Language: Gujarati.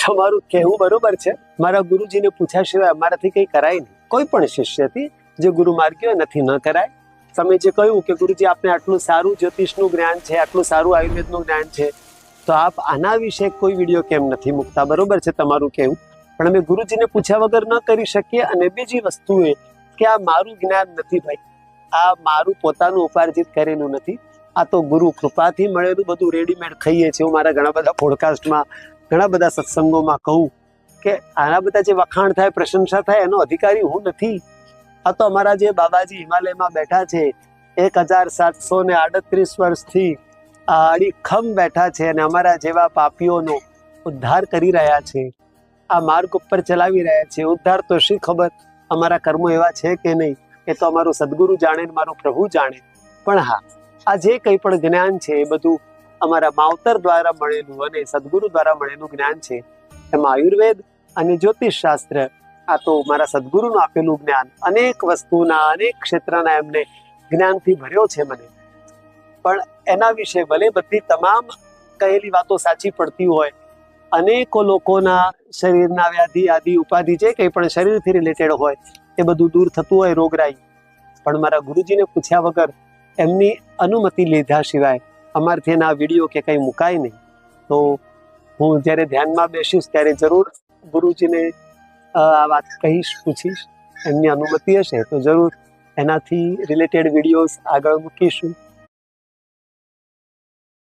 તમારું કહેવું બરોબર છે. મારા ગુરુજીને પૂછ્યા સિવાય અમારાથી કંઈ કરાય નહીં. કોઈ પણ શિષ્યથી જે ગુરુ માર્ગ્યો નથી ન કરાય. તમે જે કહ્યું કે ગુરુજી આપને આટલું સારું જ્યોતિષનું જ્ઞાન છે, આટલું સારું આયુર્વેદનું જ્ઞાન છે, તો આપ આના વિશે કોઈ વિડીયો કેમ નથી મૂકતા? બરોબર છે તમારું કહેવું, પણ અમે ગુરુજીને પૂછ્યા વગર ન કરી શકીએ. અને બીજી વસ્તુ એ કે આ મારું જ્ઞાન નથી ભાઈ, આ મારું પોતાનું ઉપાર્જિત કરેલું નથી. આ તો ગુરુ કૃપાથી મળેલું બધું રેડીમેડ ખાઈએ છીએ. હું મારા ઘણા બધા પોડકાસ્ટમાં, ઘણા બધા સત્સંગોમાં કહું કે આના બધા જે વખાણ થાય, પ્રશંસા થાય, એનો અધિકારી હું નથી. આ તો અમારા જે બાબાજી હિમાલયમાં બેઠા છે, 1738 વર્ષથી અડીખમ બેઠા છે અને અમારા જેવા પાપીઓનો ઉદ્ધાર કરી રહ્યા છે, આ માર્ગ ઉપર ચલાવી રહ્યા છે. ઉદ્ધાર તો શી ખબર અમારા કર્મો એવા છે કે નહીં, એ તો અમારું સદગુરુ જાણે, મારો પ્રભુ જાણે. પણ હા, આ જે કંઈ પણ જ્ઞાન છે એ બધું અમારા માવતર દ્વારા મળેલું અને સદગુરુ દ્વારા મળેલું જ્ઞાન છે. એમાં આયુર્વેદ અને જ્યોતિષ શાસ્ત્ર, આ તો મારા સદગુરુનું આપેલું જ્ઞાન, અનેક વસ્તુના, અનેક ક્ષેત્રના એમને જ્ઞાનથી ભર્યો છે મને. પણ એના વિશે ભલે બધી તમામ કહેલી વાતો સાચી પડતી હોય, અનેકો લોકોના શરીરના વ્યાધિ આદિ ઉપાધિ જે કંઈ પણ શરીરથી રિલેટેડ હોય એ બધું દૂર થતું હોય, રોગરાઈ, પણ મારા ગુરુજીને પૂછ્યા વગર, એમની અનુમતિ લીધા સિવાય અમારથી એના વિડીયો કે કંઈ મુકાય નહીં. તો હું જ્યારે ધ્યાનમાં બેસીશ ત્યારે જરૂર ગુરુજીને આ વાત કહીશ, પૂછીશ. એમની અનુમતિ હશે તો જરૂર એનાથી રિલેટેડ વિડીયોઝ આગળ મૂકીશું.